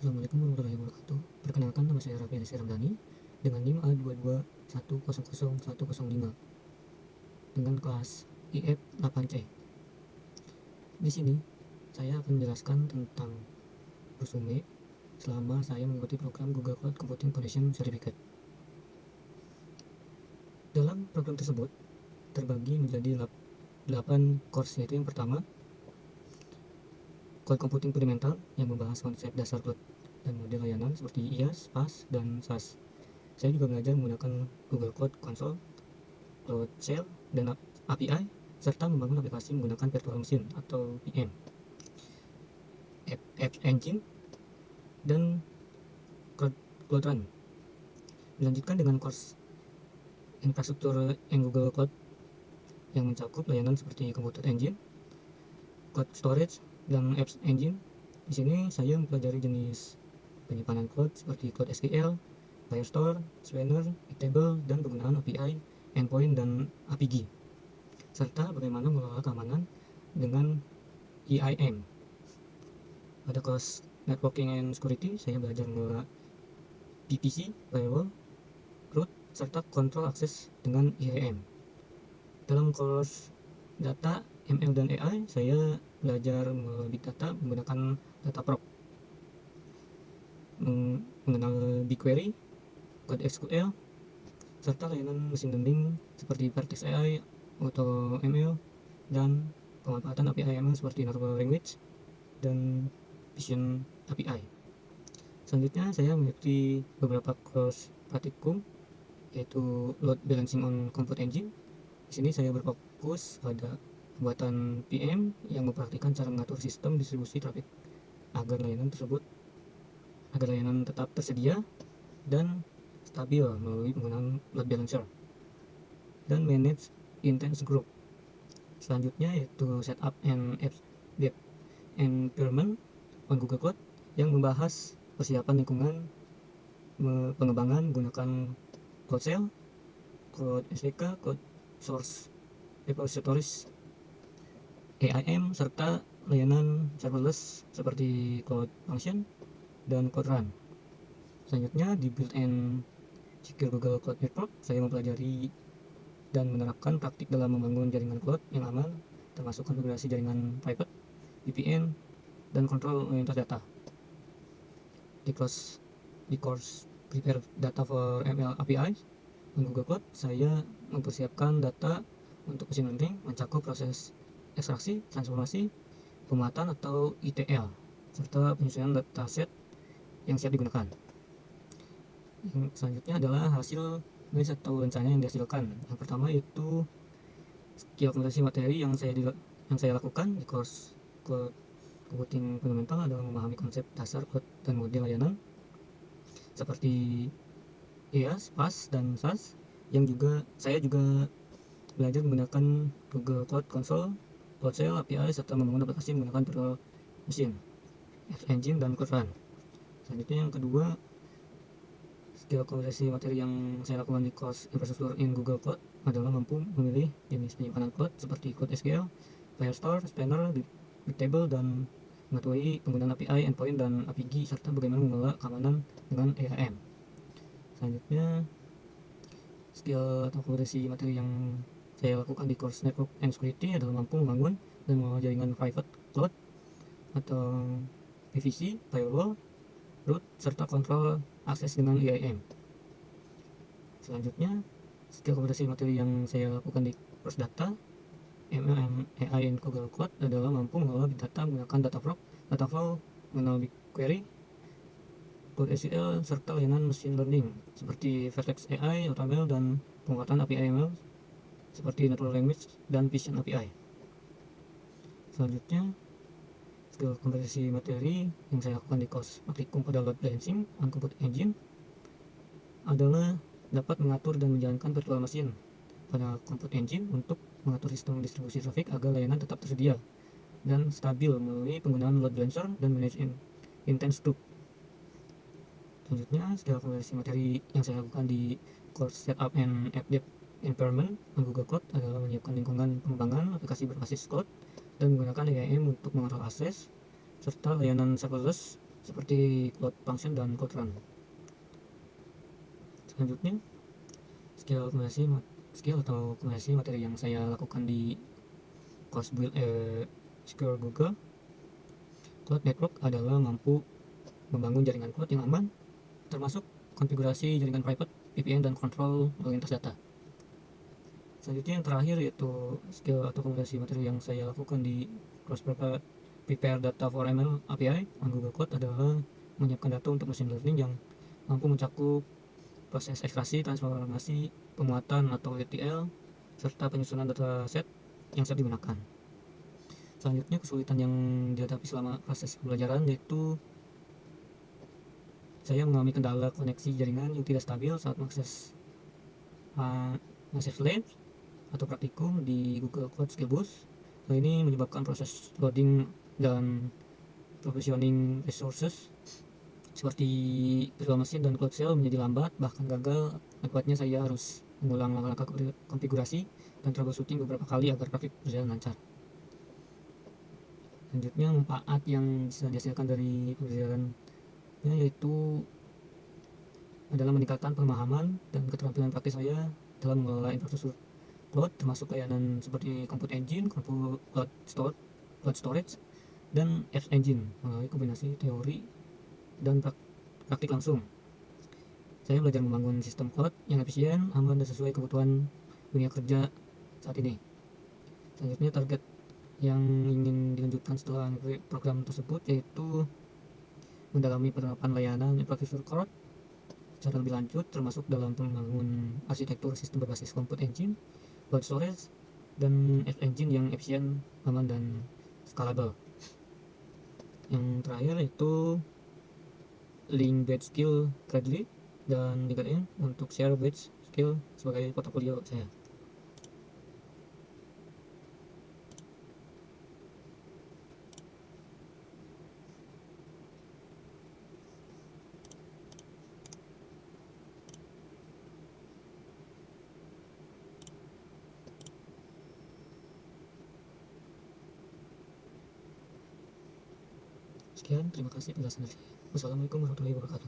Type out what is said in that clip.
Assalamualaikum warahmatullahi wabarakatuh. Perkenalkan, nama saya Raffi Alisy Ramdhani dengan NIM A22100105 dengan kelas IF 8C. Di sini saya akan menjelaskan tentang resume selama saya mengikuti program Google Cloud Computing Foundation Certificate. Dalam program tersebut terbagi menjadi 8 course, yaitu yang pertama Cloud Computing Fundamental yang membahas konsep dasar cloud dan model layanan seperti IaaS, PaaS, dan SaaS. Saya juga belajar menggunakan Google Cloud Console, Cloud Shell, dan API, serta membangun aplikasi menggunakan virtual machine atau VM, App Engine, dan Cloud Run. Dilanjutkan dengan course infrastruktur yang Google Cloud yang mencakup layanan seperti Computer Engine, Cloud Storage, dan Apps Engine. Di sini saya mempelajari jenis penyimpanan cloud seperti Cloud SQL, Firestore, Spanner, Bigtable, dan penggunaan API, Endpoint, dan APG, serta bagaimana mengelola keamanan dengan EIM. Pada kelas Networking and Security, saya belajar mengelola VPC, Firewall, Root, serta kontrol akses dengan EIM. Dalam kelas Data, ML, dan AI, saya belajar mengelola Big Data menggunakan Dataproc, mengenal BigQuery, Code SQL, serta layanan machine learning seperti Vertex AI, AutoML, dan pemanfaatan API ML seperti Natural Language dan Vision API. Selanjutnya saya mengikuti beberapa course praktikum, yaitu Load Balancing on Compute Engine. Di sini saya berfokus pada pembuatan VM yang mempraktikkan cara mengatur sistem distribusi traffic agar layanan tetap tersedia dan stabil melalui penggunaan load balancer, dan manage intense group. Selanjutnya yaitu setup and app dev environment on Google Cloud yang membahas persiapan lingkungan pengembangan menggunakan Cloud Shell, Cloud SDK, Cloud Source Repositories, EIM, serta layanan serverless seperti Cloud Function dan Cloud Run. Selanjutnya di Build and Secure Google Cloud Network, saya mempelajari dan menerapkan praktik dalam membangun jaringan cloud yang aman, termasuk konfigurasi jaringan private, VPN, dan kontrol lintas data. Di course Prepare Data for ML API on Google Cloud, saya mempersiapkan data untuk machine learning, mencakup proses ekstraksi, transformasi, pemuatan atau ETL, serta penyesuaian dataset yang siap digunakan. Yang selanjutnya adalah hasil nulis atau rencana yang dihasilkan. Yang pertama yaitu skill akumulasi materi yang saya lakukan di course Cloud Computing Fundamental adalah memahami konsep dasar cloud dan model layanan seperti IaaS, PaaS, dan SaaS. Saya juga belajar menggunakan Google Cloud Console, Cloud Shell, API, serta membangun aplikasi menggunakan virtual machine, App Engine, dan Cloud Run. Selanjutnya yang kedua, skill akumulasi materi yang saya lakukan di course infrastruktur in Google Cloud adalah mampu memilih jenis penyimpanan cloud seperti Cloud SQL, Firestore, Spanner, Bigtable, dan mengetahui penggunaan API, Endpoint, dan APG, serta bagaimana mengelola keamanan dengan EIM. Selanjutnya, skill atau akumulasi materi yang saya lakukan di course Network and Security adalah mampu membangun dan mengelola jaringan private cloud atau PVC, firewall, root, serta kontrol akses dengan EIM. Selanjutnya, skill akumulasi materi yang saya lakukan di course Data, ML, and AI in Google Cloud adalah mampu mengelola big data menggunakan Dataproc, Dataflow, mengenal BigQuery, Cloud SQL, serta layanan machine learning seperti Vertex AI, AutoML, dan penguatan API ML seperti Natural Language dan Vision API. Selanjutnya, skill kompetensi materi yang saya lakukan di course praktikum pada Load Balancing on Compute Engine adalah dapat mengatur dan menjalankan virtual machine pada Compute Engine untuk mengatur sistem distribusi traffic agar layanan tetap tersedia dan stabil melalui penggunaan load balancer dan manage intense group. Selanjutnya, skill kompetensi materi yang saya lakukan di course Setup and App Dev Environment on Google Cloud adalah menyiapkan lingkungan pengembangan aplikasi berbasis cloud dan menggunakan EIM untuk mengontrol akses, serta layanan serverless seperti Cloud Function dan Cloud Run. Selanjutnya, skill atau akumulasi materi yang saya lakukan di course build Secure Google Cloud Network adalah mampu membangun jaringan cloud yang aman, termasuk konfigurasi jaringan private, VPN, dan kontrol lalu lintas data. Selanjutnya yang terakhir yaitu skill atau akumulasi materi yang saya lakukan di course Prepare Data for ML API on Google Cloud adalah menyiapkan data untuk machine learning yang mampu mencakup proses ekstraksi, transformasi, pemuatan atau ETL, serta penyusunan dataset yang siap digunakan. Selanjutnya kesulitan yang dihadapi selama proses pembelajaran yaitu saya mengalami kendala koneksi jaringan yang tidak stabil saat mengakses Massive Labs atau praktikum di Google Cloud Skill Boost. Hal ini menyebabkan proses loading dan provisioning resources seperti virtual machine dan cloud shell menjadi lambat, bahkan gagal. Akibatnya saya harus mengulang langkah-langkah konfigurasi dan troubleshooting beberapa kali agar praktik berjalan lancar. Selanjutnya, manfaat yang bisa dihasilkan dari pembelajarannya yaitu adalah meningkatkan pemahaman dan keterampilan praktis saya dalam mengelola infrastruktur cloud, termasuk layanan seperti Compute Engine, Cloud Storage, dan Apps Engine melalui kombinasi teori dan praktik langsung. Saya belajar membangun sistem cloud yang efisien, aman, dan sesuai kebutuhan dunia kerja saat ini. Selanjutnya, target yang ingin dilanjutkan setelah program tersebut yaitu mendalami penerapan layanan infrastruktur cloud secara lebih lanjut, termasuk dalam membangun arsitektur sistem berbasis Compute Engine, Cloud Storage, dan Apps Engine yang efisien, aman, dan scalable. Yang terakhir itu link batch skill Gradly dan LinkedIn untuk share batch skill sebagai portofolio saya. Sekian, terima kasih penjelasan dari saya. Wassalamualaikum warahmatullahi wabarakatuh.